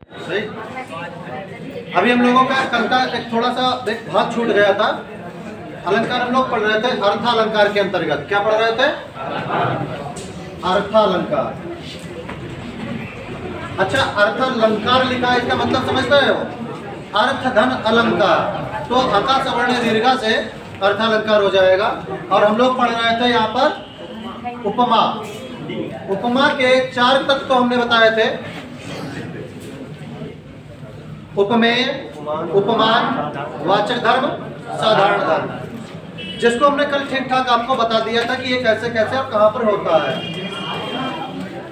सही। अभी हम लोगों का कल का एक थोड़ा सा एक भाग छूट गया था। अलंकार हम लोग पढ़ रहे थे अर्थालंकार के अंतर्गत। क्या पढ़ रहे थे? अर्थालंकार। अच्छा, अर्थालंकार लिखा है, इसका मतलब समझते हो? अर्थ धन अलंकार, तो अका सवर्ण दीर्घा से अर्थालंकार हो जाएगा। और हम लोग पढ़ रहे थे यहाँ पर उपमा। उपमा के 4 तत्व तो हमने बताए थे। उपमेय, उपमान, वाचक धर्म, साधारण धर्म, जिसको हमने कल ठीक ठाक आपको बता दिया था कि ये कैसे कैसे और कहां पर होता है।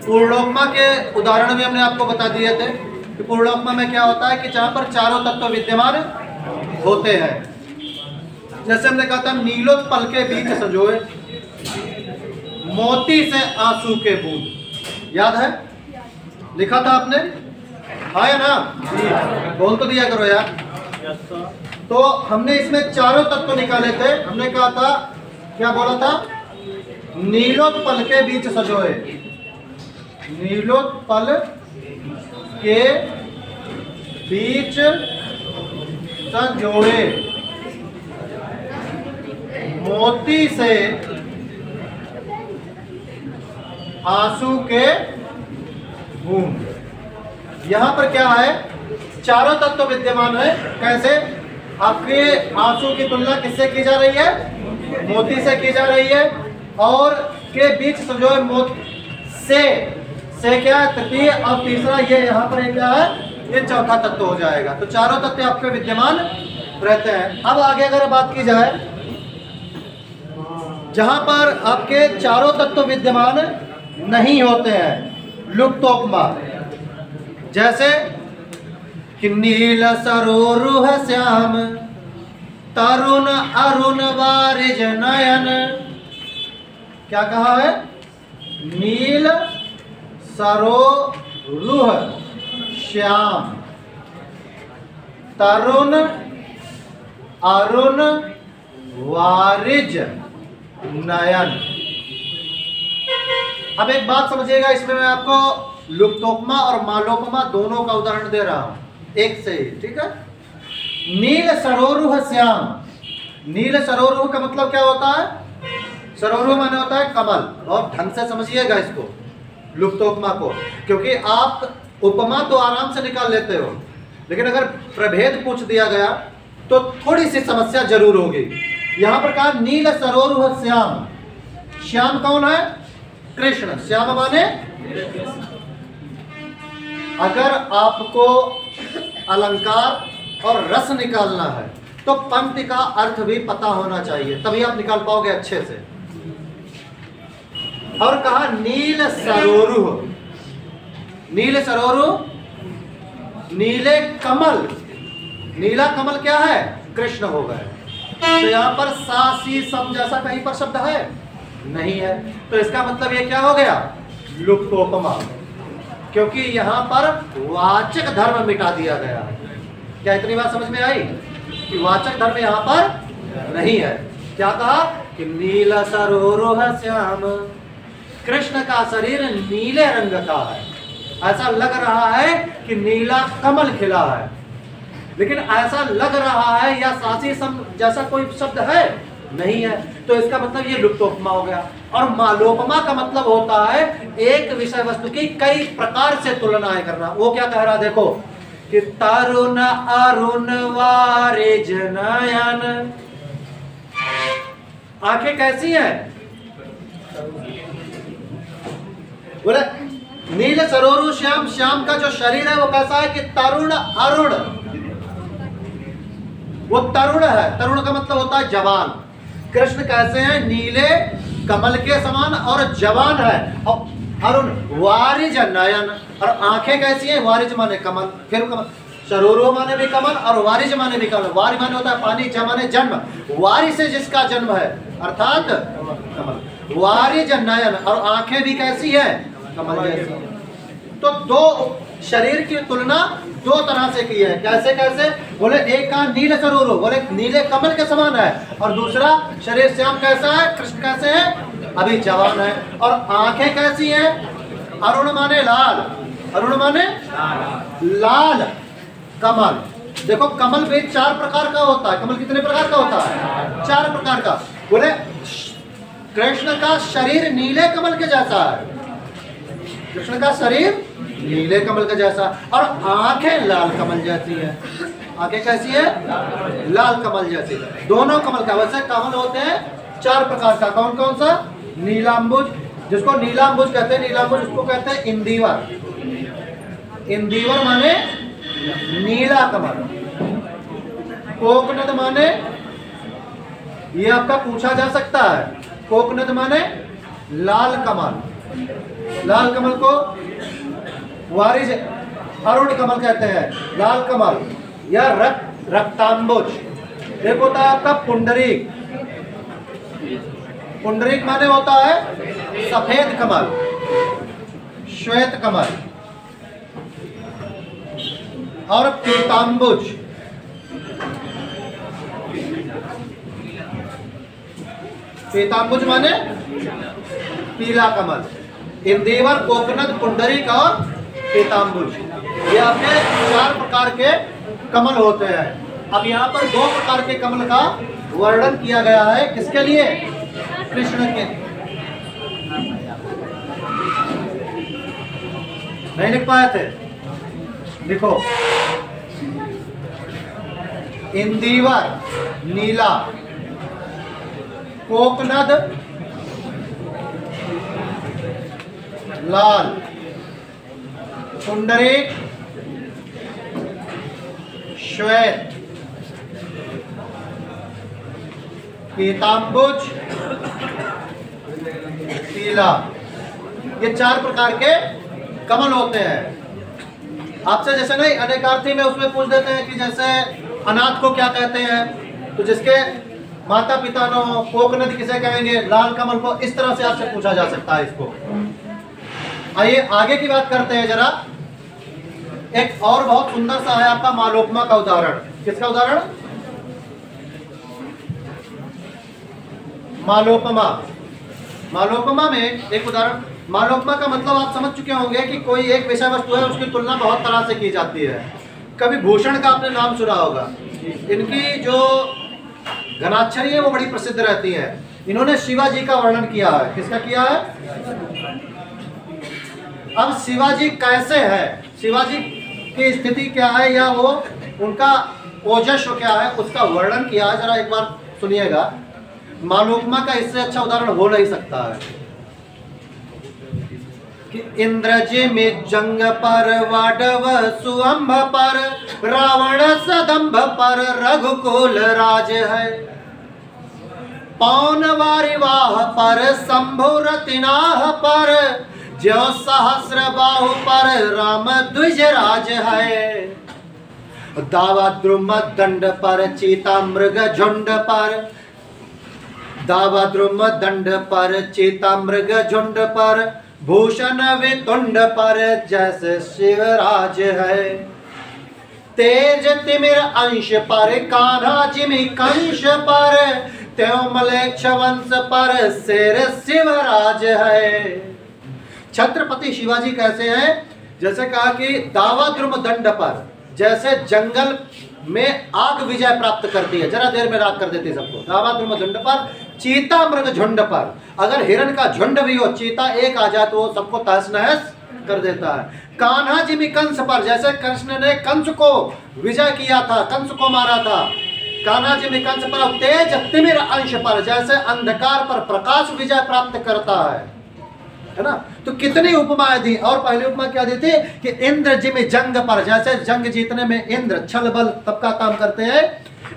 पूर्णोपमा के उदाहरण भी हमने आपको बता दिए थे कि पूर्णोपमा में क्या होता है कि जहां पर चारों तत्व विद्यमान होते हैं। जैसे हमने कहा था नीलोत्पल के बीच संजोए, मोती से आंसू के बूंद, याद है? लिखा था आपने, है ना? बोल तो दिया करो यार। तो हमने इसमें चारों तत्व निकाले थे। हमने कहा था, क्या बोला था? नीलोत्पल के बीच संजोए, नीलोत्पल के बीच संजोए, मोती से आंसू के बूंद। यहां पर क्या है? चारों तत्व विद्यमान है। कैसे? आपके आंसू की तुलना किससे की जा रही है? मोती से की जा रही है। और के बीच संजोए से क्या है? तृतीय। और तीसरा ये यहाँ पर क्या है? ये चौथा तत्व हो जाएगा। तो चारों तत्व आपके विद्यमान रहते हैं। अब आगे अगर बात की जाए, जहां पर आपके चारों तत्व विद्यमान नहीं होते हैं, लुप्तोपमा, जैसे कि नील सरोरुह श्याम, तरुण अरुण वारिज नयन। क्या कहा है? नील सरोरुह श्याम, तरुण अरुण वारिज नयन। अब एक बात समझिएगा, इसमें मैं आपको लुप्तोपमा और मालोपमा दोनों का उदाहरण दे रहा हूं एक से ही, ठीक है? नील सरोरुह श्याम, नील सरोरुह का मतलब क्या होता है? सरोरुह माने होता है कमल। और ढंग से समझिएगा इसको, लुप्तोपमा को, क्योंकि आप उपमा तो आराम से निकाल लेते हो, लेकिन अगर प्रभेद पूछ दिया गया तो थोड़ी सी समस्या जरूर होगी। यहां पर कहा नील सरोरुह श्याम। श्याम कौन है? कृष्ण। श्याम माने, अगर आपको अलंकार और रस निकालना है तो पंक्ति का अर्थ भी पता होना चाहिए, तभी आप निकाल पाओगे अच्छे से। और कहा नील सरोरुह, नील सरोरुह, नीले कमल। नीला कमल क्या है? कृष्ण हो गए। तो यहाँ पर सा सी सम जैसा कहीं पर शब्द है? नहीं है। तो इसका मतलब ये क्या हो गया? लुप्तोपमा, क्योंकि यहाँ पर वाचक धर्म मिटा दिया गया है। क्या इतनी बात समझ में आई कि वाचक धर्म यहाँ पर नहीं है? क्या कहा कि नील सरोरुह श्याम, कृष्ण का शरीर नीले रंग का है। ऐसा लग रहा है कि नीला कमल खिला है, लेकिन ऐसा लग रहा है या सासी सम जैसा कोई शब्द है? नहीं है। तो इसका मतलब ये लुप्तोपमा हो गया। और मालोपमा का मतलब होता है एक विषय वस्तु की कई प्रकार से तुलनाएं करना। वो क्या कह रहा? देखो कि तरुण अरुण वारिज नयन। आंखें कैसी हैं? बोले नील सरोरु श्याम, श्याम का जो शरीर है वो कैसा है कि तरुण अरुण, वो तरुण है। तरुण का मतलब होता है जवान। कृष्ण कैसे हैं? नीले कमल के समान और जवान है। और अरुण वारिज नयन, और आंखें कैसी हैं? वारिज माने कमल, फिर कमल, सरोरु माने भी कमल और वारिज माने भी कमल। वारि माने होता है पानी, ज माने जन्म, वारि से जिसका जन्म है अर्थात कमल। वारिज नयन, और आंखें भी कैसी है? कमल जैसी। तो दो शरीर की तुलना दो तरह से की है। कैसे कैसे? बोले एक का नील सरोरु, बोले नीले कमल के समान है, और दूसरा शरीर श्याम कैसा है? कृष्ण कैसे है? अभी जवान है। और आंखें कैसी हैं? अरुण माने लाल, अरुण माने लाल कमल। देखो कमल भी 4 प्रकार का होता है। कमल कितने प्रकार का होता है? 4 प्रकार का। बोले कृष्ण का शरीर नीले कमल के जैसा है, कृष्ण का शरीर नीले कमल के जैसा, और आंखें लाल कमल जैसी है। आंखें कैसी है? लाल कमल जैसी। दोनों कमल का। वैसे कमल होते हैं 4 प्रकार का। कौन कौन सा? नीलांबुज, जिसको नीलांबुज कहते हैं, नीलांबुज उसको कहते हैं इंदिवर। इंदिवर माने नीला कमल। कोकनद माने, ये आपका पूछा जा सकता है, कोकनद माने लाल कमल। लाल कमल को वारिज अरुण कमल कहते हैं, लाल कमल या रक्तांबुज। एक होता है आपका पुंडरीक। पुंडरीक माने होता है सफेद कमल, श्वेत कमल। और पीतांबुज, पीतांबुज माने पीला कमल। इंदिवर, कोकनद, पुंडरीक और पीतांबुज, ये आपके 4 प्रकार के कमल होते हैं। अब यहाँ पर 2 प्रकार के कमल का वर्णन किया गया है। किसके लिए? कृष्ण के। नहीं लिख पाए थे? लिखो, इंदिवर नीला, कोकनद लाल, पुंडरीक श्वेत, पीतांबुज पीला। ये 4 प्रकार के कमल होते हैं। आपसे जैसे नहीं अनेकार्थी में उसमें पूछ देते हैं कि जैसे अनाथ को क्या कहते हैं, तो जिसके माता पिता न हो, कोकनद किसे कहेंगे, लाल कमल को। इस तरह से आपसे पूछा जा सकता है इसको। आइए आगे की बात करते हैं जरा। एक और बहुत सुंदर सा है आपका मालोपमा का उदाहरण। किसका उदाहरण? मालोपमा। मालोपमा में एक उदाहरण। मालोपमा का मतलब आप समझ चुके होंगे कि कोई एक विषय वस्तु है, उसकी तुलना बहुत तरह से की जाती है। कभी भूषण का आपने नाम सुना होगा। इनकी जो घनाक्षरी है वो बड़ी प्रसिद्ध रहती है। इन्होंने शिवाजी का वर्णन किया है। किसका किया है? अब शिवाजी कैसे है, शिवाजी की स्थिति क्या है, या वो उनका ओजस्व क्या है, उसका वर्णन किया है। जरा एक बार सुनिएगा। मालोपमा का इससे अच्छा उदाहरण हो नहीं सकता है कि इंद्रजी में जंग पर, वाडव सुअंभ पर, रावण सदंभ पर रघुकुल राज है। पौन वारिवाह पर, शंभु रतिनाह पर, जो सहस्र बाहु पर राम द्विज राज है। दावा द्रुम दंड पर, चीता मृग झुंड पर, दावा द्रुम दंड पर, चीता मृग झुंड पर, भूषण वितुंड पर जैसे शिवराज है। तेज तिमिर अंश पर, कान्हा जिमि कंश पर, त्यों मलेच्छ वंश पर शेर शिवराज है। छत्रपति शिवाजी कैसे हैं? जैसे कहा कि दावा द्रुम दंड पर, जैसे जंगल में आग विजय प्राप्त करती है, जरा देर में राख कर देती है सबको। दावा द्रुम दंड पर, चीता मृग झुंड पर, अगर हिरण का झुंड भी हो, चीता एक आ जाए तो वो सबको तहस नहस कर देता है। कान्हा जिमि कंस पर, जैसे कृष्ण ने कंस को विजय किया था, कंस को मारा था, कान्हा जिमि कंस पर। तेज तिमिर अंश पर, जैसे अंधकार पर प्रकाश विजय प्राप्त करता है ना। तो कितनी उपमाएं दी। और पहली उपमा क्या दी थी कि इंद्र जिमि जंग पर, जैसे जंग जीतने में इंद्र छल बल तब का काम करते हैं।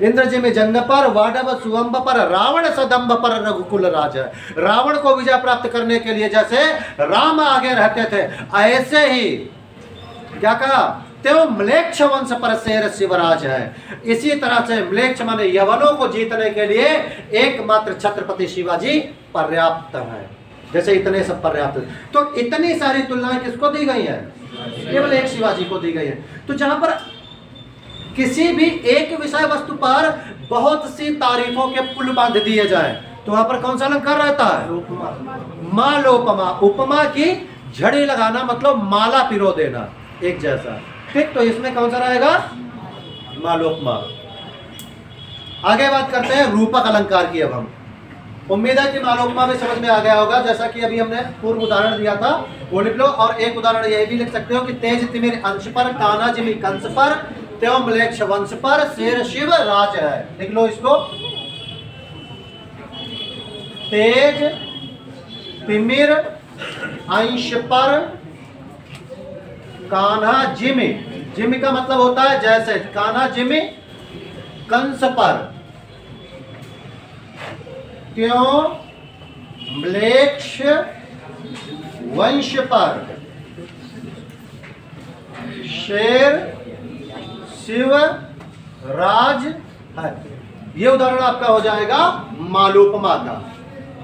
इंद्र जिमि जंग पर, वाडव सुअंभ पर, रावण सदंभ पर रघुकुल राज है। रावण को विजय प्राप्त करने के लिए जैसे राम आगे रहते थे, ऐसे ही क्या कहा, त्यों म्लेच्छ वंश पर शेर शिवराज है। इसी तरह से म्लेच्छ माने यवनों को जीतने के लिए एकमात्र छत्रपति शिवाजी पर्याप्त है। जैसे इतने सब पर्याप्त। तो इतनी सारी तुलनाएं किसको दी गई है? केवल एक शिवाजी को दी गई है। तो जहां पर किसी भी एक विषय वस्तु पर बहुत सी तारीफों के पुल बांध दिए जाए तो वहां पर कौन सा अलंकार रहता है? मालोपमा। उपमा की झड़ी लगाना मतलब माला पिरो देना एक जैसा। ठीक, तो इसमें कौन सा रहेगा? मालोपमा। आगे बात करते हैं रूपक अलंकार की। अब हम उम्मीद है कि मालोपमा भी समझ में आ गया होगा, जैसा कि अभी हमने पूर्व उदाहरण दिया था वो लिख लो। और एक उदाहरण यही भी लिख सकते हो कि तेज तिमिर अंश पर, कान्हा जिमी कंस पर, त्यों म्लेच्छ वंश पर, शेर शिव राज है। लिख लो इसको, तेज तिमिर अंश पर, कान्हा जिमी, जिमी का मतलब होता है जैसे, कान्हा जिमी कंस पर, त्यों म्लेच्छ वंश पर, शेर शिव राज है। ये उदाहरण आपका हो जाएगा मालोपमा का,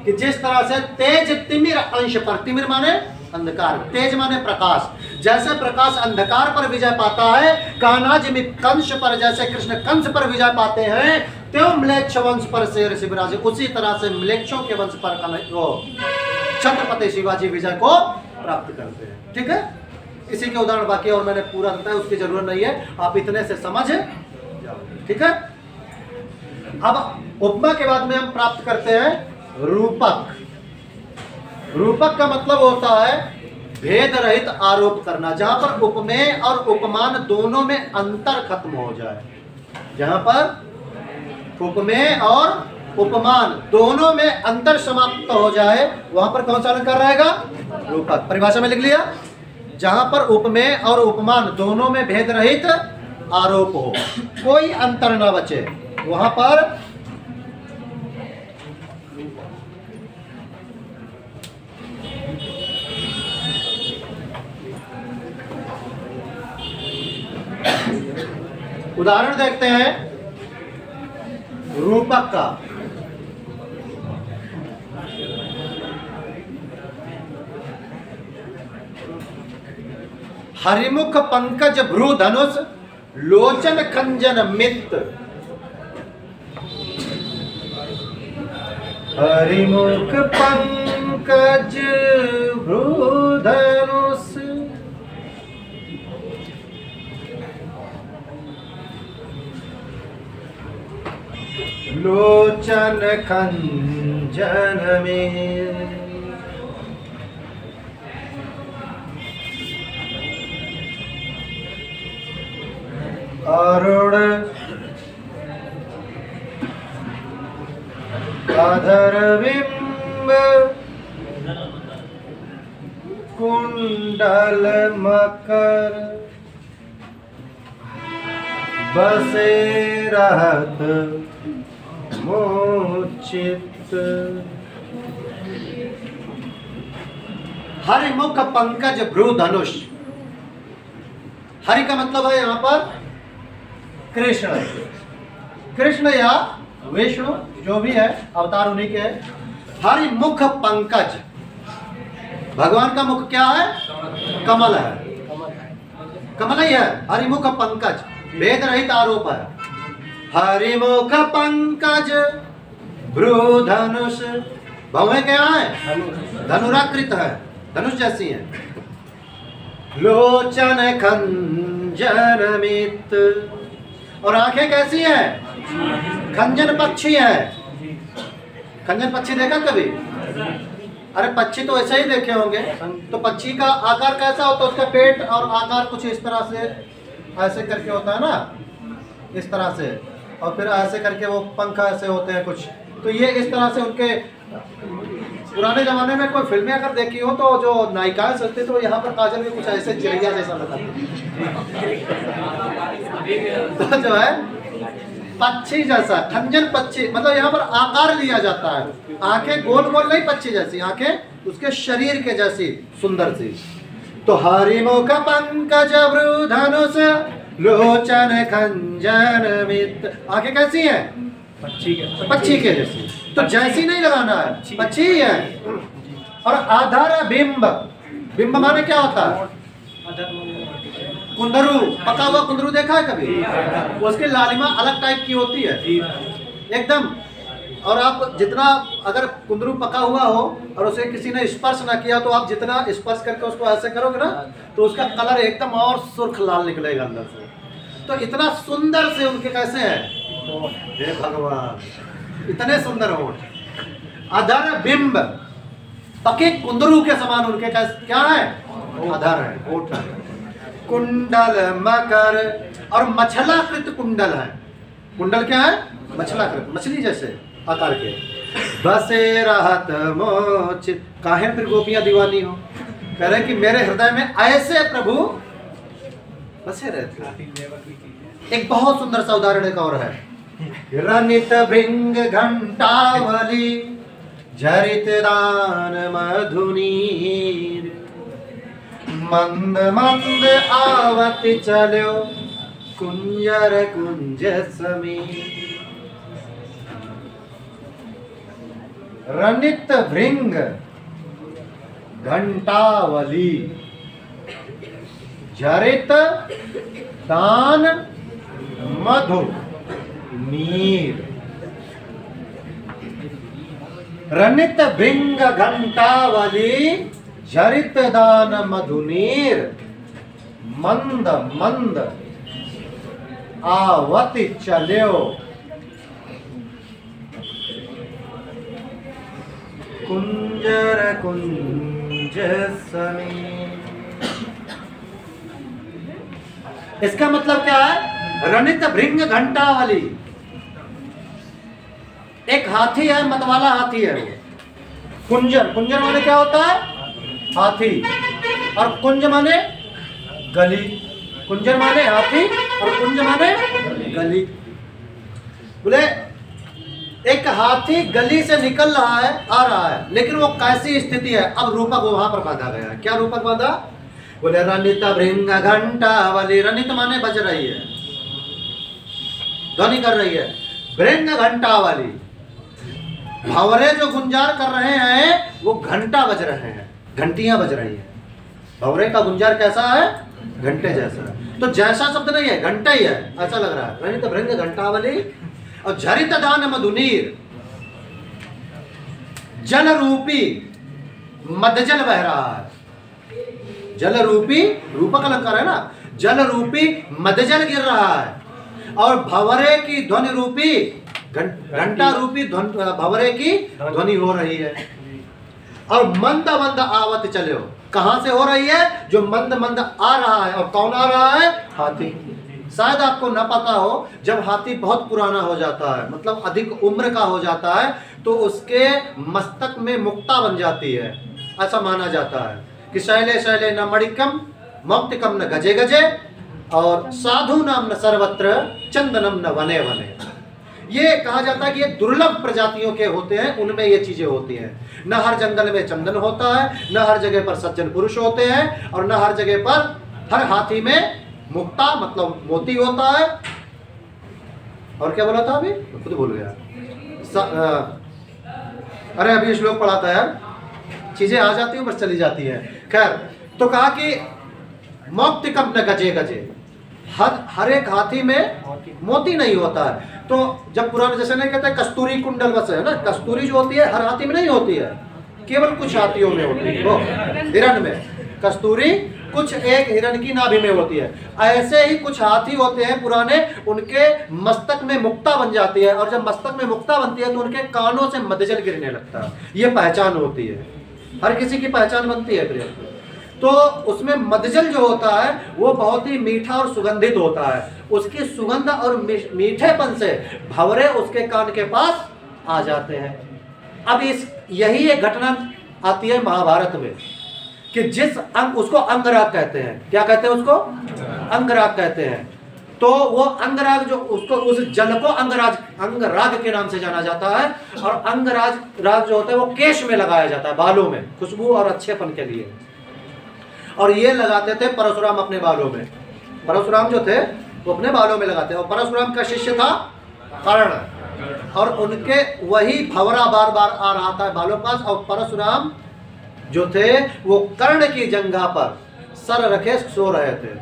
कि जिस तरह से तेज तिमिर अंश पर, तिमिर माने अंधकार, तेज माने प्रकाश, जैसे प्रकाश अंधकार पर विजय पाता है, कान्हा जिमी कंस पर जैसे कृष्ण कंस पर विजय पाते हैं, त्यों म्लेच्छ वंश पर शेर शिवराज, उसी तरह से म्लेच्छों के वंश पर छत्रपति शिवाजी विजय को प्राप्त करते हैं। ठीक है, इसी के उदाहरण बाकी और मैंने पूरा बताया, उसकी जरूरत नहीं है, आप इतने से समझ जाओ। ठीक है, अब उपमा के बाद में हम प्राप्त करते हैं रूपक। रूपक का मतलब होता है भेद रहित आरोप करना, जहां पर उपमेय और उपमान दोनों में अंतर खत्म हो जाए। जहां पर उपमेय और उपमान दोनों में अंतर समाप्त हो जाए, वहां पर कौन सा अलंकार रहेगा? रूपक। परिभाषा में लिख लिया, जहां पर उपमेय और उपमान दोनों में भेद रहित आरोप हो, कोई अंतर ना बचे, वहां पर उदाहरण देखते हैं रूपक का। हरिमुख पंकज भ्रू धनुष, लोचन खंजन मित। हरिमुख पंकज भ्रू धनुष, लोचन खंजन में, अरुण अधर बिंब, कुंडल मकर, बसे रहत मोचित। हरिमुख पंकज भ्रू धनुष, हरि का मतलब है यहां पर कृष्ण, कृष्ण या विष्णु जो भी है, अवतार उन्हीं के है। हरिमुख पंकज, भगवान का मुख क्या है? कमल है, कमल ही है। हरिमुख पंकज, भेद रहित आरोप है। हरिमुख पंकज भ्रू धनुष, भवें क्या है? धनुराकृत है, धनुष जैसी है। लोचन खंजन मित, और आंखें कैसी है? खंजन पक्षी है। खंजन पक्षी देखा कभी? अरे पक्षी तो ऐसे ही देखे होंगे। तो पक्षी का आकार कैसा होता है? उसका पेट और आकार कुछ इस तरह से ऐसे करके होता है ना, इस तरह से, और फिर ऐसे करके वो पंख ऐसे होते हैं कुछ। तो ये इस तरह से उनके, पुराने जमाने में कोई फिल्में अगर देखी हो तो जो नायिकाएं सजती तो यहाँ पर काजल भी कुछ ऐसे चिड़िया जैसा लगा। तो जो है पक्षी जैसा, खंजन पक्षी, मतलब यहाँ पर आकार लिया जाता है। आंखें गोल गोल नहीं पक्षी जैसी, आंखें उसके शरीर के जैसी सुंदर सी। तो हरिमुख पंकज भ्रू धनुष, लोचन खंजन मित, आंखें कैसी हैं? पक्षी के जैसी। तो जैसी नहीं लगाना है, पक्षी ही है। और आधार बिंब, बिंब माने क्या होता है? कुंदरू, पका हुआ कुंदरू देखा है कभी? उसकी लालिमा अलग टाइप की होती है एकदम, और आप जितना अगर कुंदरू पका हुआ हो और उसे किसी ने स्पर्श ना किया तो आप जितना स्पर्श करके उसको ऐसे करोगे ना तो उसका कलर एकदम और सुर्ख लाल निकलेगा अंदर से। तो इतना सुंदर से उनके कैसे हैं, हे भगवान, इतने सुंदर होंठ, अधर बिंब, पके कुंदरू के समान उनके क्या है, अधर है, होठ है। कुंडल मकर, और मछलाकृत कुंडल है। कुंडल क्या है, मछलाकृत, मछली जैसे आकार के। बसे रहत मोच, काहे फिर गोपियां दीवानी हो, कह रहे कि मेरे हृदय में ऐसे प्रभु बसे रहते। एक बहुत सुंदर सा उदाहरण एक और है, रनित भृंग घंटावली झरित दान मधुनीर, मंद मंद आवत चलो कुंजर कुंज समीर। रनित भृंग घंटावली झरित दान मधु नीर। रनित भृंग घंटावली झरित दान मधुनीर, मंद मंद आवति चल्यो कुंजर कुंज समीर। इसका मतलब क्या है, रनित भृंग घंटावली, एक हाथी है, मतवाला हाथी है वो। कुंजर, कुंजर माने क्या होता है, हाथी, और कुंज माने गली। कुंजर माने हाथी और कुंज माने गली। बोले एक हाथी गली से निकल रहा है, आ रहा है, लेकिन वो कैसी स्थिति है, अब रूपक वहां पर बांधा गया है। क्या रूपक बांधा, बोले रनित भृंग घंटावली, रनित माने बज रही है, ध्वनि कर रही है, भृंग घंटावली, भंवरे जो गुंजार कर रहे हैं वो घंटा बज रहे हैं, घंटियां बज रही है। भंवरे का गुंजार कैसा है, घंटे जैसा है। तो जैसा शब्द नहीं है, घंटा ही है, ऐसा लग रहा है। रनित भृंग घंटावली और झरित दान मधुनीर, जल रूपी मदजल बह रहा है। जल रूपी, रूपक अलंकार है ना, जल रूपी मदजल गिर रहा है, और भंवरे की ध्वनि रूपी, घंटा रूपी भंवरे की ध्वनि हो रही है। और मंद मंद आवत चलो, कहां से हो रही है, जो मंद मंद आ रहा है, और कौन आ रहा है, हाथी। शायद आपको न पता हो, जब हाथी बहुत पुराना हो जाता है, मतलब अधिक उम्र का हो जाता है, तो उसके मस्तक में मुक्ता बन जाती है। ऐसा माना जाता है कि शैले शैले न मणिकम मौक्तिकम न गजे गजे, और साधु नाम न सर्वत्र चंदनम न वने वने। ये कहा जाता है कि ये दुर्लभ प्रजातियों के होते हैं, उनमें ये चीजें होती हैं। न हर जंगल में चंदन होता है, न हर जगह पर सज्जन पुरुष होते हैं, और न हर जगह पर, हर हाथी में मुक्ता मतलब मोती होता है। और क्या बोला था अभी, खुद भूल गया। अरे अभी श्लोक पढ़ा था यार, चीजें आ जाती हैं बस चली जाती है। खैर, तो कहा कि मौक्तिकम न गजे गजे, हर एक हाथी में मोती नहीं होता है। तो जब पुराने जैसे नहीं कहते कस्तूरी कुंडल बस है ना, कस्तूरी जो होती है हर हाथी में नहीं होती है, केवल कुछ हाथियों में होती है। वो हिरण में कस्तूरी कुछ एक हिरण की नाभि में होती है। ऐसे ही कुछ हाथी होते हैं पुराने, उनके मस्तक में मुक्ता बन जाती है, और जब मस्तक में मुक्ता बनती है तो उनके कानों से मदजल गिरने लगता है। ये पहचान होती है, हर किसी की पहचान बनती है प्रिय। तो उसमें मदजल जो होता है वो बहुत ही मीठा और सुगंधित होता है। उसकी सुगंध और मीठेपन से भंवरे उसके कान के पास आ जाते हैं। अब यही एक घटना आती है महाभारत में कि जिस उसको अंगराग कहते हैं। क्या कहते हैं उसको? अंगराग कहते हैं। तो वो अंगराग जो उसको उस जल को अंगराग के नाम से जाना जाता है। और अंगराग जो होता है वो केश में लगाया जाता है, बालों में, खुशबू और अच्छेपन के लिए। और ये लगाते थे परशुराम अपने बालों में। परशुराम जो थे वो अपने बालों में लगाते हैं। और परशुराम का शिष्य था कर्ण, और उनके वही भंवरा बार बार आ रहा था बालों के पास। और परशुराम जो थे वो कर्ण की जंघा पर सर रखे सो रहे थे।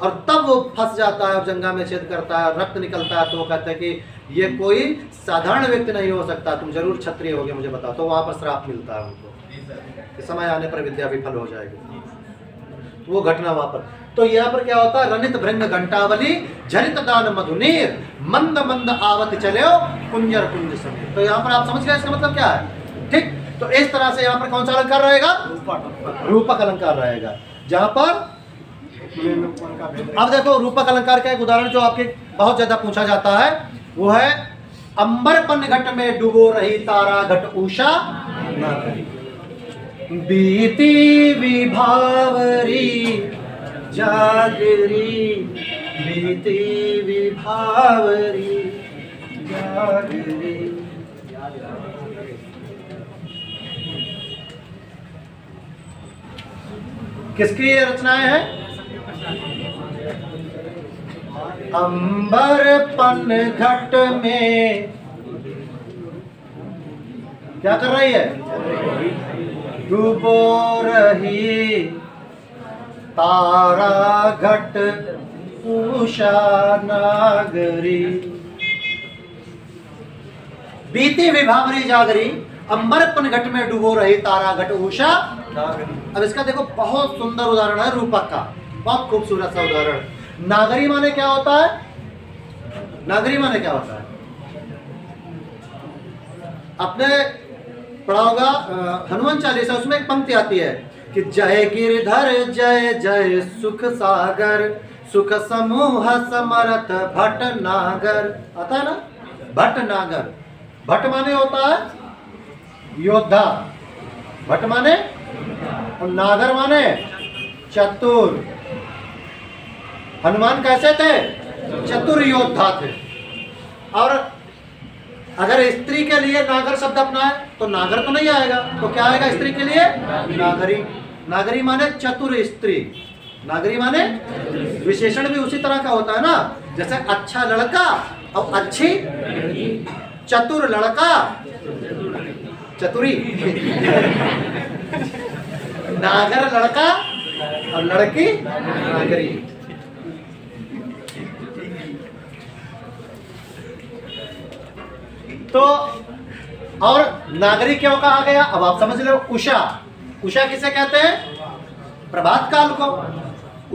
और तब वो फंस जाता है और जंगा में छेद करता है, रक्त निकलता है, तो वो कहते हैं कि ये कोई साधारण व्यक्ति नहीं हो सकता, तुम जरूर क्षत्रिय होगे, मुझे बताओ। तो वहाँ पर श्राप मिलता है उनको कि समय आने पर विद्या विफल हो जाएगी। तो वो घटना वहाँ पर। तो यहाँ पर क्या होता है, रनित भृंग घंटावली झरित दान मधुनीर मंद मंद आवत चले कुंजर कुंज समीर। तो यहाँ पर आप समझ गए इसका मतलब क्या है, ठीक। तो इस तरह से यहाँ पर कौन सा अलंकार रहेगा, रूपक अलंकार रहेगा। जहाँ पर अब देखो रूपक अलंकार का एक उदाहरण जो आपके बहुत ज्यादा पूछा जाता है वो है अंबर पन घट में डूबो रही तारा घट उषा ना करी, बीती विभावरी जागरी, बीती विभावरी जागरी। किसकी ये रचनाएं हैं, अंबर पन घट में क्या कर रही है, डूबो रही तारा घट उषा नागरी, बीती विभावरी जागरी, अंबरपन घट में डूबो रही तारा घट उषा नागरी। अब इसका देखो बहुत सुंदर उदाहरण है रूपक का, बहुत खूबसूरत सा उदाहरण। नागरी माने क्या होता है, नागरी माने क्या होता है, आपने पढ़ा होगा हनुमान चालीसा, उसमें एक पंक्ति आती है कि जय गिरधर जय जय सुख सागर, सुख समूह समरथ भट नागर, आता है ना, भट नागर। भट माने होता है योद्धा, भट माने, और नागर माने चतुर। हनुमान कैसे थे, चतुर योद्धा थे। और अगर स्त्री के लिए नागर शब्द अपनाए तो नागर तो नहीं आएगा, तो क्या आएगा स्त्री के लिए, नागरी। नागरी माने चतुर स्त्री, नागरी माने विशेषण भी उसी तरह का होता है ना, जैसे अच्छा लड़का और अच्छी, चतुर लड़का चतुरी, नागर लड़का और लड़की नागरी। तो और नागरी क्यों कहा गया, अब आप समझ लो। उषा, उषा किसे कहते हैं, प्रभात काल को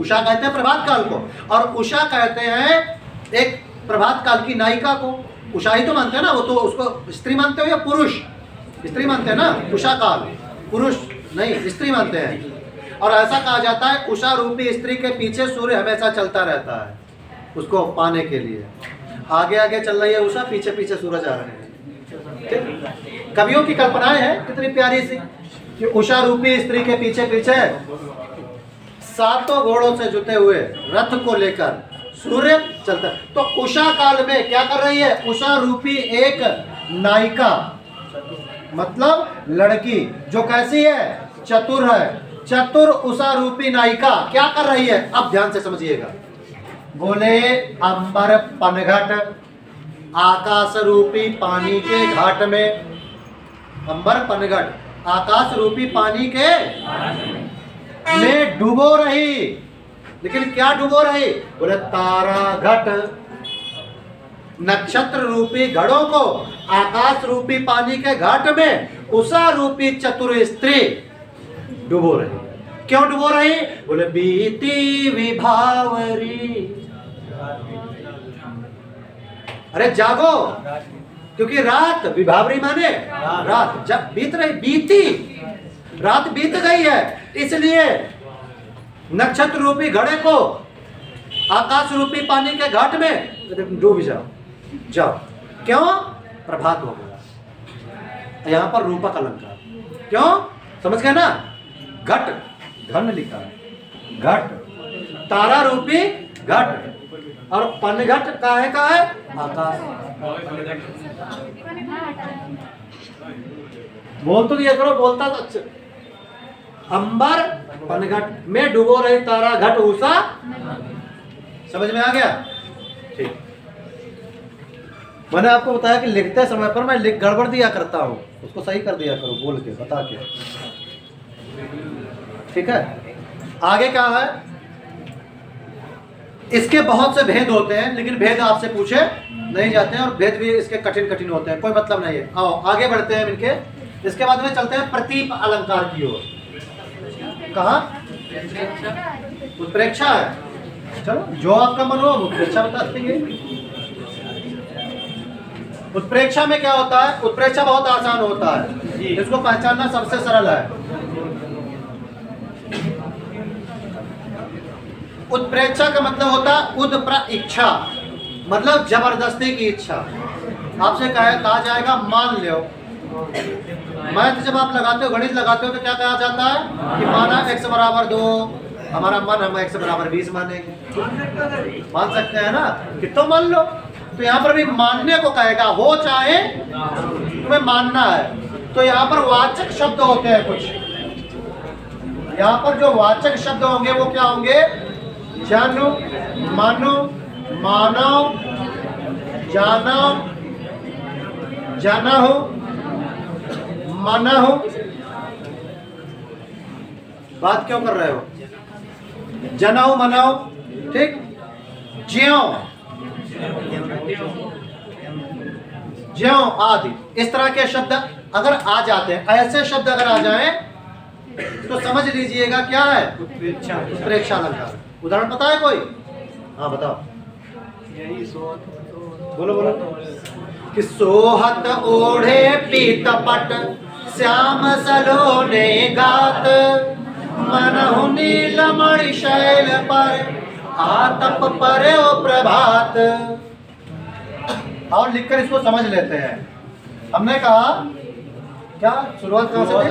उषा कहते हैं, प्रभात काल को। और उषा कहते हैं एक प्रभात काल की नायिका को। उषा ही तो मानते हैं ना, वो तो उसको स्त्री मानते हो या पुरुष, स्त्री मानते हैं ना, उषा काल पुरुष नहीं स्त्री मानते हैं। और ऐसा कहा जाता है उषा रूपी स्त्री के पीछे सूर्य हमेशा चलता रहता है उसको पाने के लिए। आगे आगे चल रही है उषा, पीछे पीछे सूरज आ रहे हैं। कवियों की कल्पनाएं हैं कितनी प्यारी सी कि उषा रूपी स्त्री के पीछे पीछे सातों घोड़ों से जुटे हुए रथ को लेकर सूर्य चलता है। तो उषा काल में क्या कर रही है, उषा रूपी एक नायिका, मतलब लड़की जो कैसी है, चतुर है। चतुर उषा रूपी नायिका क्या कर रही है, अब ध्यान से समझिएगा। बोले अंबर पनघट, आकाश रूपी पानी के घाट में, अंबर पनघट आकाश रूपी पानी के में डूबो रही। लेकिन क्या डूबो रही, बोले तारा घट, नक्षत्र रूपी घड़ों को आकाश रूपी पानी के घाट में उषा रूपी चतुर स्त्री डूबो रही। क्यों डूबो रही, बोले बीती विभावरी, अरे जागो, क्योंकि रात, विभावरी माने रात, जब बीत रही, बीती रात बीत गई है, इसलिए नक्षत्र रूपी घड़े को आकाश रूपी पानी के घाट में डूब जाओ, जाओ। क्यों, प्रभात हो गया। यहाँ पर रूपक अलंकार, क्यों, समझ गए ना। घट, घन लिखा है, घट तारा रूपी घट, और पनघट काहे का है, आकाश। बोल तो दिया करो, बोलता तो अच्छा। अंबर पनघट में डूबो रही तारा घट उषा, समझ में आ गया, ठीक। मैंने आपको बताया कि लिखते समय पर मैं गड़बड़ दिया करता हूँ, उसको सही कर दिया करो बोल के, बता के, ठीक है। आगे क्या है, इसके बहुत से भेद होते हैं, लेकिन भेद आपसे पूछे नहीं जाते हैं और भेद भी इसके कठिन कठिन होते हैं, कोई मतलब नहीं है। आओ आगे बढ़ते हैं इनके। इसके बाद में चलते हैं प्रतीप अलंकार की ओर। कहाँ उत्प्रेक्षा है, चलो जो आपका मन हो उत्प्रेक्षा बता देंगे। उत्प्रेक्षा में क्या होता है? उत्प्रेक्षा बहुत आसान होता है, इसको पहचानना सबसे सरल है। उत्प्रेक्षा का मतलब होता है उद्प्र इच्छा, मतलब जबरदस्ती की इच्छा। आपसे कहा जाएगा मान लो, मैथ जब आप लगाते हो, गणित लगाते हो, तो क्या कहा जाता है कि माना x बराबर 2, हमारा मन हम x बराबर 20 मानेंगे, मान सकते हैं ना कि तो मान लो। तो यहाँ पर भी मानने को कहेगा, हो चाहे तुम्हें मानना है। तो यहाँ पर वाचक शब्द होते हैं कुछ, यहाँ पर जो वाचक शब्द होंगे वो क्या होंगे? जानो, मानो, मानो, जाना, जाना हो, माना हो। बात क्यों कर रहे हो? जनाओ मनाओ, ठीक। ज्यो ज्यो आदि इस तरह के शब्द अगर आ जाते हैं, ऐसे शब्द अगर आ जाएं तो समझ लीजिएगा क्या है? उत्प्रेक्षा अलंकार। उदाहरण पता है कोई? हाँ बताओ। बोलो बोलो। कि सोहत ओढ़े पीतपट श्याम सलोने गात, मनहु नीलमणि शैल पर आतप परे ओ प्रभात। और लिखकर इसको समझ लेते हैं। हमने कहा क्या शुरुआत कहाँ से थी?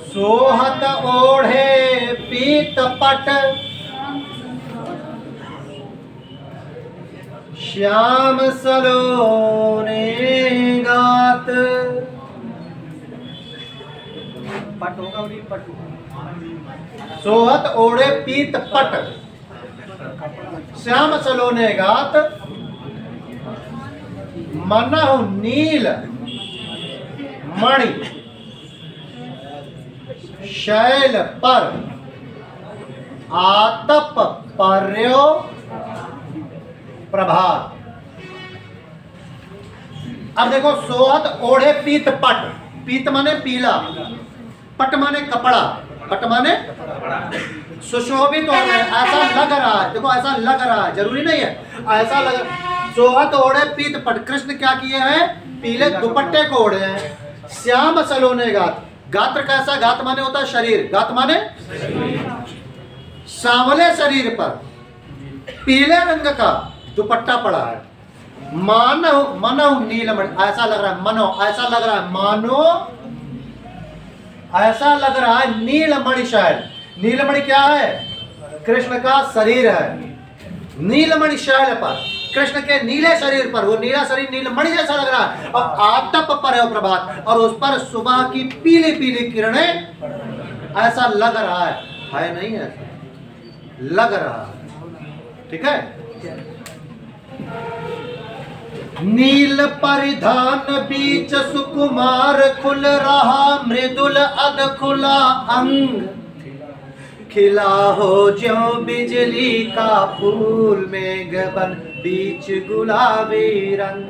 सोहत ओढ़े पीतपट श्याम सलोने गात। पट होगा पट। सोहत ओढ़े पीत पट श्याम सलोने गात, मनहु नील मणि शैल पर आतप पर्यो प्रभात। अब देखो, सोहत ओढ़े पीत पट, पीत माने पीला, पट माने कपड़ा, पट माने सुशोभित हो रहे, ऐसा लग रहा है। देखो ऐसा लग रहा है, जरूरी नहीं है, ऐसा लग। सोहत ओढ़े पीत पट, कृष्ण क्या किए हैं? पीले दुपट्टे को ओढ़े हैं। श्याम सलोने गात, गात्र कैसा? गात माने होता है शरीर, गात माने सांवले शरीर पर पीले रंग का दुपट्टा पड़ा है। मानो मनो नीलमणि, ऐसा लग रहा है, मनो ऐसा लग रहा है, मानो ऐसा लग रहा है नीलमणि शैल। नीलमणि क्या है? कृष्ण का शरीर है। नीलमणि शैल पर, कृष्ण के नीले शरीर पर, वो नीला शरीर नीलमणि जैसा लग रहा है। और आतप पर है प्रभात, और उस पर सुबह की पीली पीली किरणें, ऐसा लग रहा है नहीं है, लग रहा है। ठीक है। नील परिधान बीच सुकुमार, खुल रहा मृदुल अध खुला अंग, खिला हो ज्यों बिजली का फूल, मेघ बन बीच गुलाबी रंग।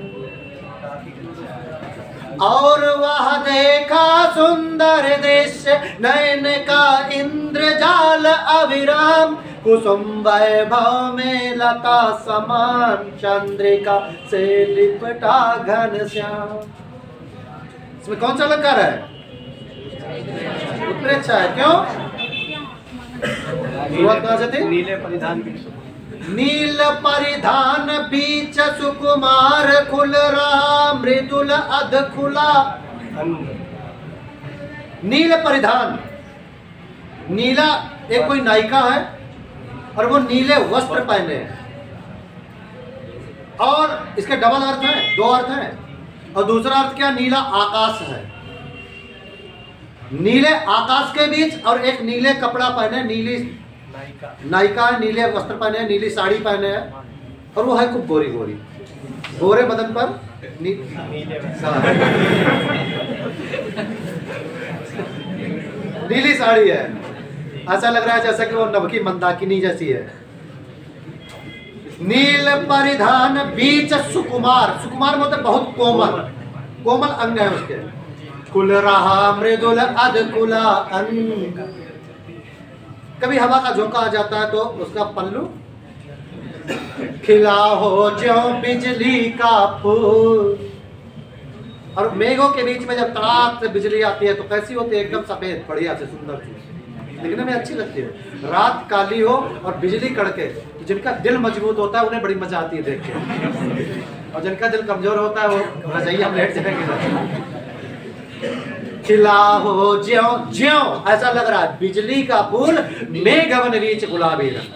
और वह देखा सुंदर दृश्य, नयन का इंद्रजाल अविराम, कुसुम वैभव में लता समान, चंद्रिका से लिपटा घन श्याम। इसमें कौन सा अलंकार है? उत्प्रेक्षा है। क्यों? शुरुआत कहाँ से थी? नीले परिधान, नील परिधान बीच सुकुमार, खुल रहा मृदुल अध खुला। नील परिधान, नीला एक कोई नायिका है और वो नीले वस्त्र पहने हैं, और इसके डबल अर्थ है, दो अर्थ हैं। और दूसरा अर्थ क्या? नीला आकाश है। नीले आकाश के बीच और एक नीले कपड़ा पहने, नीली नायिका है, नीले वस्त्र पहने, नीली साड़ी पहने है, और वो है खूब गोरी गोरी, गोरे बदन पर नीली साड़ी है। ऐसा लग रहा है जैसा कि वो नवकी मंदाकिनी जैसी है। नील परिधान बीच सुकुमार, सुकुमार मतलब बहुत कोमल, कोमल अंग है उसके। कुल रहा मृदुल अधकुला अंग, कभी हवा का झोंका आ जाता है तो उसका पल्लू खिला हो ज्यों बिजली का फूल। और मेघों के बीच में जब तड़ाक से बिजली आती है तो कैसी होती है, एकदम सफेद बढ़िया से सुंदर सी, दिखने में अच्छी लगती है। रात काली हो और बिजली कड़के, जिनका दिल मजबूत होता है उन्हें बड़ी मजा आती है देख के, और जिनका दिल कमजोर होता है वो रजाइया में लेट जाएंगे। खिला हो ज्यों ज्यों, ऐसा लग रहा है बिजली का फूल, मेघवन रीच गुलाबी रंग,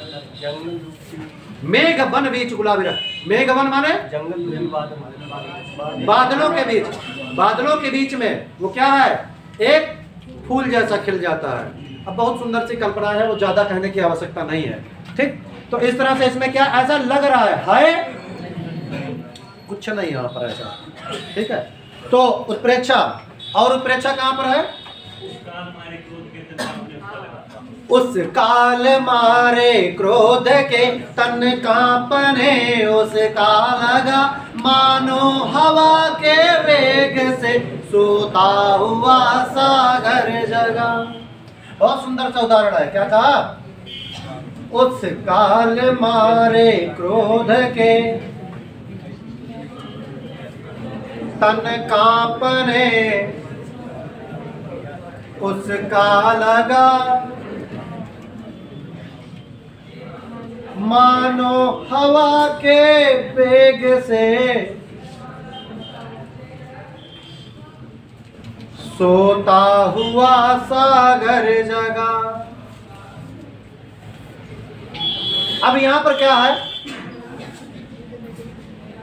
मेघवन रीच गुलाबी रंग। मेघवन माने बादलों के बीच, बादलों के बीच में वो क्या है, एक फूल जैसा खिल जाता है। अब बहुत सुंदर सी कल्पना है, वो ज्यादा कहने की आवश्यकता नहीं है। ठीक, तो इस तरह से इसमें क्या ऐसा लग रहा है कुछ नहीं यहाँ पर ऐसा। ठीक है, तो उत्प्रेक्षा, और उत्प्रेक्षा कहाँ पर है, उस काल मारे क्रोध के तन कांपने, उसका लगा मानो हवा के वेग से सोता हुआ सागर जगा। बहुत सुंदर सा उदाहरण है, क्या कहा, उस काल मारे क्रोध के तन कांपने, उसका लगा मानो हवा के वेग से सोता हुआ सागर जगा। अब यहां पर क्या है,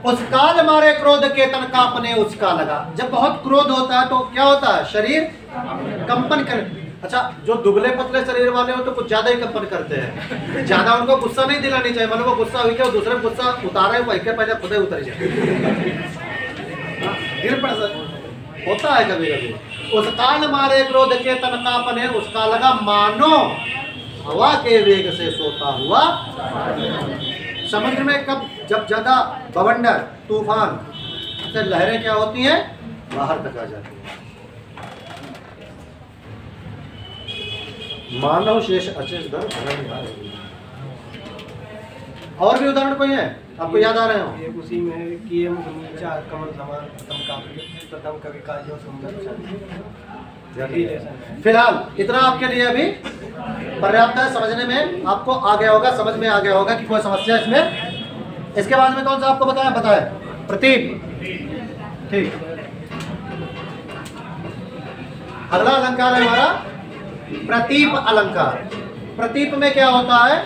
उस काल मारे क्रोध के तन कांपने उसका लगा। जब बहुत क्रोध होता है तो क्या होता है, शरीर कंपन कर। अच्छा, जो दुबले पतले शरीर वाले हो तो कुछ ज्यादा ही कंपन करते हैं, ज्यादा उनको गुस्सा नहीं दिलानी चाहिए। मतलब वो गुस्सा हुई क्या, दूसरे गुस्सा उतारे वो पहले खुद ही उतर जाए, गिर पड़ होता है कभी कभी। उस काल मारे क्रोध के तन कांपने, उसका लगा मानो हवा के वेग से सोता हुआ। समुद्र में कब जब ज्यादा बवंडर तूफान से लहरें क्या होती हैं, बाहर तक आ जाती है। मानव शेष अचेष दर। और भी उदाहरण कोई है आपको याद आ रहे हो? एक उसी में है कि ये मुख नीचा कमल समान प्रथम काव्य प्रथम कवि का जो सुंदर। फिलहाल इतना आपके लिए अभी पर्याप्त है, समझने में आपको आ गया होगा, समझ में आ गया होगा कि कोई समस्या इसमें। इसके बाद में कौन सा आपको बताया, बताए प्रतीप। ठीक, अगला अलंकार है हमारा प्रतीप अलंकार। प्रतीप में क्या होता है,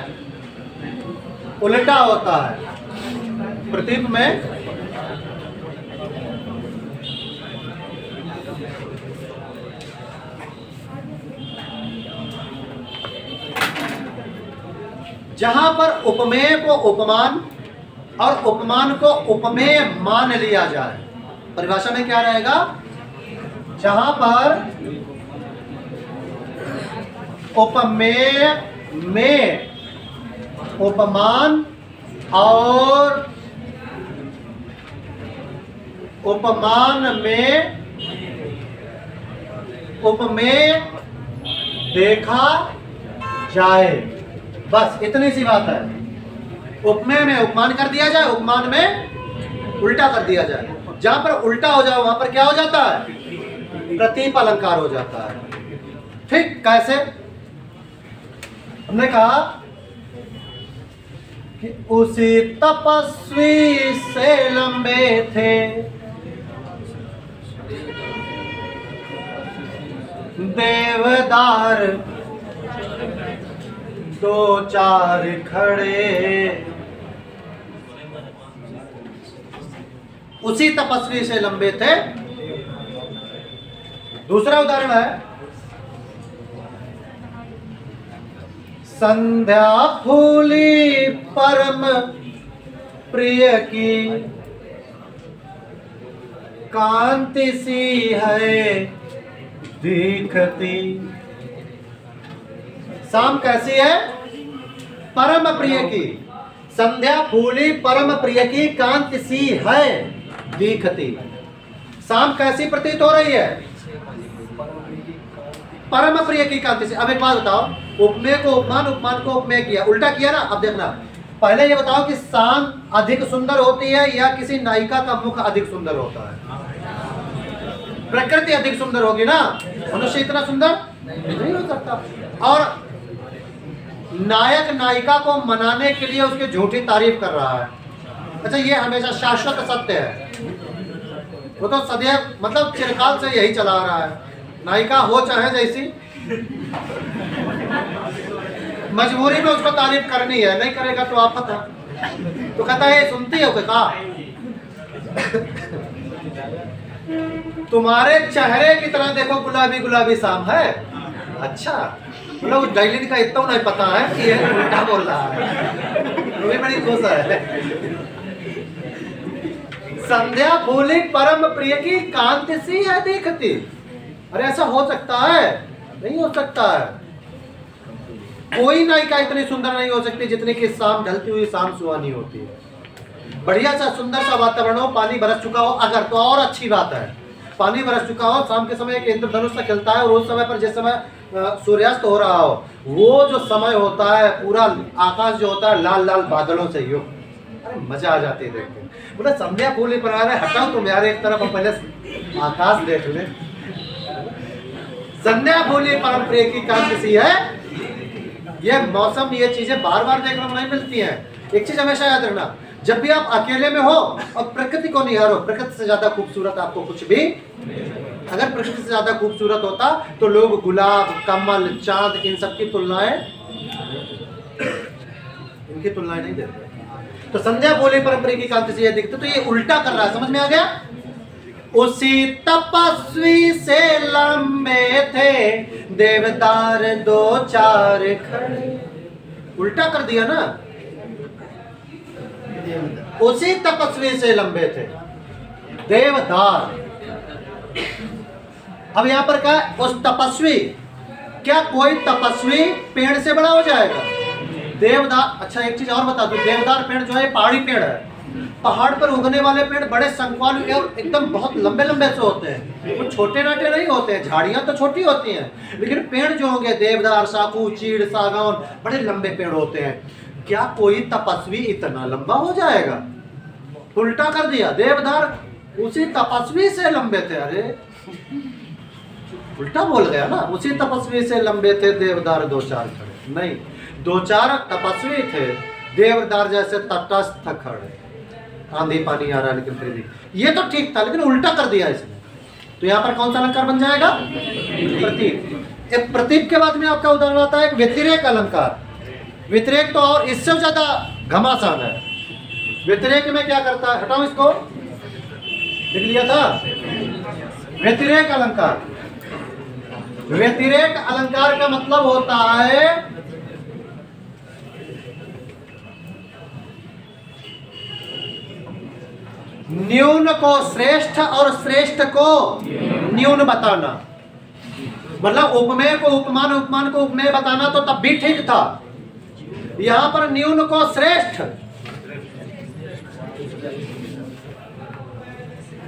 उल्टा होता है। प्रतीप में जहां पर उपमेय को उपमान और उपमान को उपमेय मान लिया जाए, परिभाषा में क्या रहेगा, जहां पर उपमेय में उपमान और उपमान में उपमेय देखा जाए, बस इतनी सी बात है। उपमेय में उपमान कर दिया जाए, उपमान में उल्टा कर दिया जाए। जहां पर उल्टा हो जाए वहां पर क्या हो जाता है, प्रतीप अलंकार हो जाता है। ठीक, कैसे, हमने कहा कि उसी तपस्वी से लंबे थे देवदार दो चार खड़े। उसी तपस्वी से लंबे थे। दूसरा उदाहरण है, संध्या फूली परम प्रिय की कांति सी है दिखती, शाम कैसी है? परम प्रिय की। संध्या फूली परम प्रिय की कांति सी है दिखती। शाम कैसी प्रतीत हो रही है? परम प्रिय की कांति से। अब एक बात बताओ, उपमेय को उपमान, उपमान को उपमेय किया, उल्टा किया ना। अब देखना, पहले ये बताओ कि शाम अधिक सुंदर होती है या किसी नायिका का मुख अधिक सुंदर होता है? प्रकृति अधिक सुंदर होगी ना, मनुष्य इतना सुंदर नहीं हो सकता। और नायक नायिका को मनाने के लिए उसकी झूठी तारीफ कर रहा है। अच्छा, ये हमेशा शाश्वत सत्य है, वो तो सदैव मतलब चिरकाल से यही चला आ रहा है। नायिका हो चाहे जैसी, मजबूरी में उसको तारीफ करनी है, नहीं करेगा तो आफत है। तो कहता है सुनती हो क्या? तुम्हारे चेहरे की तरह देखो गुलाबी गुलाबी शाम है। अच्छा, मतलब उस डायलिन का इतना नहीं पता है कि ये उल्टा बोल रहा है। वो भी बड़ी खुश है। संध्या फूली परम प्रिय की कांति सी है दिखती। अरे ऐसा हो सकता है? नहीं हो सकता है। कोई नायिका इतनी सुंदर नहीं हो सकती जितनी कि शाम ढलती हुई शाम सुहानी होती है। बढ़िया सा सुंदर सा वातावरण हो, पानी बरस चुका हो अगर, तो और अच्छी बात है। पानी बरस चुका हो, शाम के समय एक इंद्रधनुष सा खिलता है और उस समय पर जिस समय सूर्यास्त हो रहा हो, वो जो समय होता है, पूरा आकाश जो होता है लाल लाल बादलों से युक्त, अरे मजा आ जाती है देख के। बोला संध्या फूली पर आ रहे, हटाओ तुम यार एक तरफ, पहले आकाश देख ले। संध्या फूली परम प्रिय की कांति सी है। ये मौसम, ये चीजें बार बार देखने को नहीं मिलती हैं। एक चीज हमेशा याद रखना, जब भी आप अकेले में हो और प्रकृति को निहारो, प्रकृति से ज्यादा खूबसूरत आपको कुछ भी, अगर प्रकृति से ज्यादा खूबसूरत होता तो लोग गुलाब, कमल, चांद, इन सब की तुलनाएं, इनकी तुलनाएं नहीं देते। तो संध्या बोले परम प्रिय की कांति से ये दिखते, तो ये उल्टा कर रहा है। समझ में आ गया? उसी तपस्वी से लंबे थे देवदार दो चार खड़े। उल्टा कर दिया ना। उसी तपस्वी से लंबे थे देवदार। अब यहां पर क्या? उस तपस्वी, क्या कोई तपस्वी पेड़ से बड़ा हो जाएगा? देवदार। अच्छा एक चीज और बता दूं, देवदार पेड़ जो है पहाड़ी पेड़ है। पहाड़ पर उगने वाले पेड़ बड़े संकवाल और एकदम बहुत लंबे लंबे से होते हैं, वो छोटे नाटे नहीं होते हैं। झाड़ियां तो छोटी होती हैं, लेकिन पेड़ जो होंगे देवदार, साखू, चीड़, सागौन, बड़े लंबे पेड़ होते हैं। क्या कोई तपस्वी इतना लंबा हो जाएगा? उल्टा कर दिया, देवदार उसी तपस्वी से लंबे थे। अरे उल्टा बोल गया ना। उसी तपस्वी से लंबे थे देवदार दो चार खड़े। नहीं, दो चार तपस्वी थे, देवदार जैसे तटस्थ खड़े। आंधी पानी आ रहा है लेकिन फिर भी ये तो ठीक था, लेकिन उल्टा कर दिया इसने। तो यहाँ पर कौन सा अलंकार बन जाएगा? प्रतीक। एक प्रतीक के बाद में आपका उदाहरण आता है एक व्यतिरेक अलंकार। व्यतिरेक तो और इससे ज्यादा घमासान है। व्यतिरेक में क्या करता है? हटाओ इसको, लिख लिया था। व्यतिरेक अलंकार, व्यतिरेक अलंकार का मतलब होता है न्यून को श्रेष्ठ और श्रेष्ठ को न्यून बताना। मतलब उपमेय को उपमान, उपमान को उपमेय बताना तो तब भी ठीक था। यहां पर न्यून को श्रेष्ठ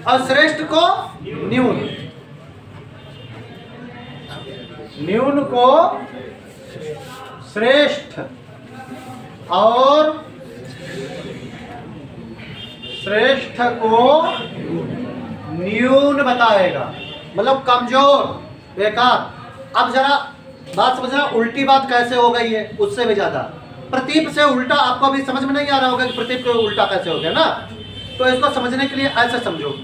और श्रेष्ठ को न्यून, न्यून को श्रेष्ठ और श्रेष्ठ को न्यून बताएगा, मतलब कमजोर, बेकार। अब जरा बात समझना, उल्टी बात कैसे हो गई है उससे भी ज्यादा। प्रतीप से उल्टा आपको अभी समझ में नहीं आ रहा होगा कि प्रतीप को उल्टा कैसे हो गया ना। तो इसको समझने के लिए ऐसे समझो,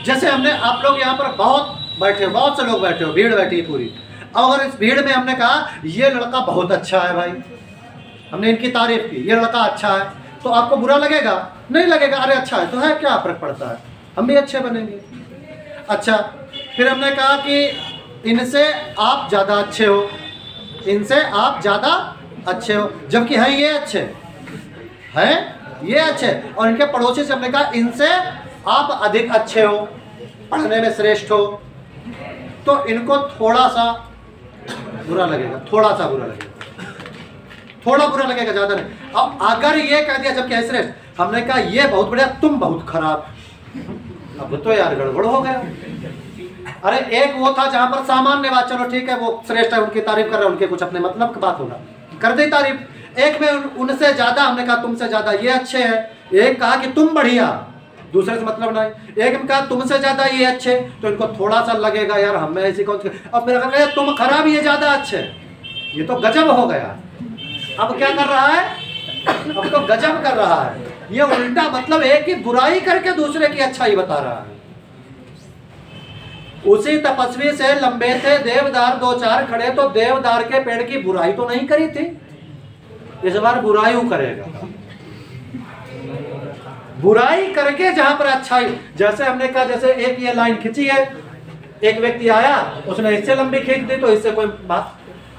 जैसे हमने, आप लोग यहाँ पर बहुत बैठे हो, बहुत से लोग बैठे हो, भीड़ बैठी है पूरी। और इस भीड़ में हमने कहा ये लड़का बहुत अच्छा है भाई, हमने इनकी तारीफ की, ये लड़का अच्छा है, तो आपको बुरा लगेगा? नहीं लगेगा। अरे अच्छा है तो है, क्या फर्क पड़ता है, हम भी अच्छे बनेंगे। अच्छा, फिर हमने कहा कि इनसे आप ज़्यादा अच्छे हो, इनसे आप ज़्यादा अच्छे हो, जबकि हैं ये अच्छे, हैं ये अच्छे। और इनके पड़ोसी से हमने कहा इनसे आप अधिक अच्छे हो, पढ़ने में श्रेष्ठ हो, तो इनको थोड़ा सा बुरा लगेगा, थोड़ा सा बुरा लगेगा। थोड़ा बुरा लगेगा, ज्यादा नहीं। अब अगर ये कह दिया जब क्या है श्रेष्ठ, हमने कहा ये बहुत बढ़िया, तुम बहुत खराब, अब तो यार गड़बड़ हो गया। अरे एक वो था जहां पर सामान्य बात, चलो ठीक है वो श्रेष्ठ है, उनकी तारीफ कर रहे हैं, उनके कुछ अपने मतलब की बात होगा, कर दी तारीफ। एक में उनसे ज्यादा, हमने कहा तुमसे ज्यादा ये अच्छे हैं। एक कहा कि तुम बढ़िया, दूसरे से मतलब नहीं। एक में कहा तुमसे ज्यादा ये अच्छे, तो इनको थोड़ा सा लगेगा यार हमें ऐसी कौन सी। अब मेरा कहा तुम खराब ये ज्यादा अच्छे, ये तो गजब हो गया। अब क्या कर रहा है, अब तो गजब कर रहा है, ये उल्टा मतलब एक ही बुराई करके दूसरे की अच्छाई बता रहा है। उसी तपस्वी से लंबे थे देवदार दो चार खड़े, तो देवदार के पेड़ की बुराई तो नहीं करी थी, इस बार बुराई करेगा। बुराई करके जहां पर अच्छाई, जैसे हमने कहा जैसे एक ये लाइन खींची है, एक व्यक्ति आया उसने इससे लंबी खींच दी, तो इससे कोई बात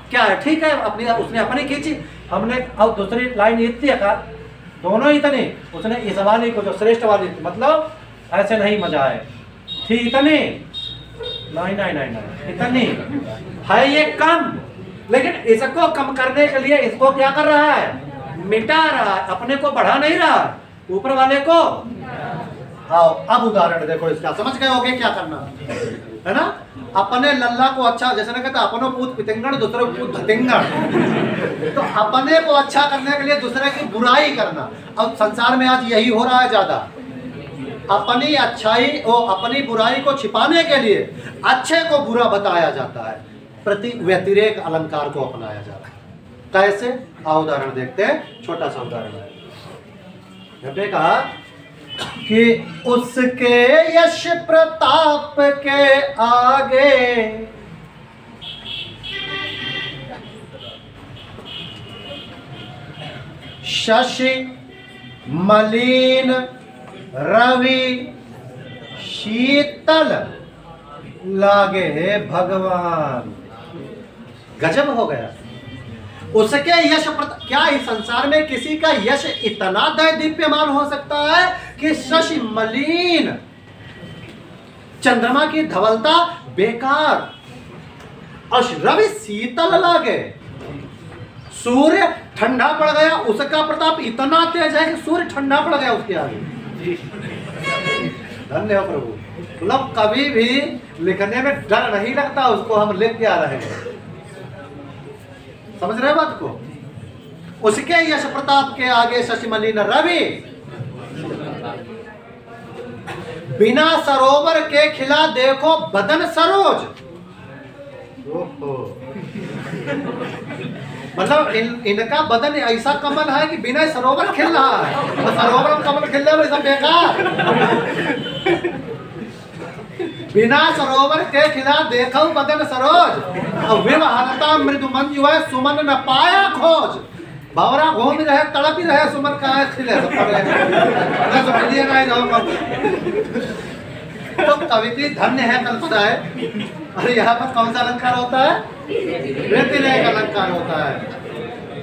क्या है, ठीक है अपनी, उसने अपनी खींची, हमने अब दूसरी लाइन इतनी है, दोनों इतनी, उसने इस वाली को जो श्रेष्ठ वाली थी, मतलब ऐसे नहीं मजा आए थी, इतनी नहीं नहीं नहीं नहीं इतनी है, ये कम। लेकिन इसको कम करने के लिए इसको क्या कर रहा है, मिटा रहा है, अपने को बढ़ा नहीं रहा, ऊपर वाले को। आओ अब उदाहरण देखो इसका, समझ गए होगे क्या करना है ना। अपने लल्ला को अच्छा, जैसे ना कहता अपनों पूत पितंगड़ दूसरे पूत भतिंगड़, तो अपने को अच्छा करने के लिए दूसरे की बुराई करना। अब संसार में आज यही हो रहा है ज्यादा, अपनी अच्छाई और अपनी बुराई को छिपाने के लिए अच्छे को बुरा बताया जाता है, प्रति व्यतिरेक अलंकार को अपनाया जाता है। कैसे, उदाहरण देखते हैं, छोटा सा उदाहरण है। हमने कहा कि उसके यश प्रताप के आगे शशि मलिन रवि शीतल लागे हे भगवान। गजब हो गया। उसके यश क्या इस संसार में किसी का यश इतना दैदीप्यमान हो सकता है कि शशि मलिन, चंद्रमा की धवलता बेकार, और रवि शीतल लागे, सूर्य ठंडा पड़ गया, उसका प्रताप इतना तेज है कि सूर्य ठंडा पड़ गया उसके आगे। धन्य हो प्रभु। मतलब कभी भी लिखने में डर नहीं लगता, उसको हम लिख के आ रहे हैं, समझ रहे बात को। उसके यश प्रताप के आगे शशि मलिन रवि, बिना सरोवर के खिला देखो बदन सरोज। मतलब इनका बदन ऐसा कमल है कि बिना सरोवर खिल रहा है, तो सरोवर में कमल खिल रहा है सब बेकार। बिना सरोवर के खिला देखो बदन सरोज, और विवहरता मृदु मंजु है सुमन न पाया खोज। बावरा घूम रहे तड़प ही रहे, सुमन का खिले सब पड़ तो कविती धन्य है कल्पना है। अरे यहाँ पर कौन सा अलंकार होता है, व्यतिरेक अलंकार होता है,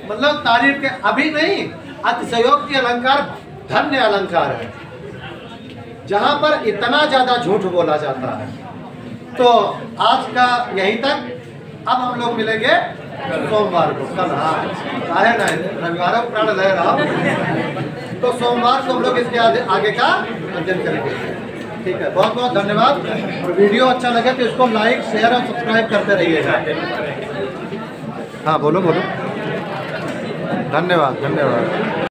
मतलब तारीफ के अभी नहीं, अतिशयोक्ति अलंकार धन्य अलंकार है, जहां पर इतना ज्यादा झूठ बोला जाता है। तो आज का यहीं तक, अब हम लोग मिलेंगे सोमवार को, कल हाँ है ना, रविवार को प्राण लय रहा, तो सोमवार को हम लोग इसके आगे का अध्ययन करेंगे। ठीक है, बहुत बहुत धन्यवाद। और वीडियो अच्छा लगे तो इसको लाइक शेयर और सब्सक्राइब करते रहिएगा। हाँ बोलो बोलो, धन्यवाद धन्यवाद।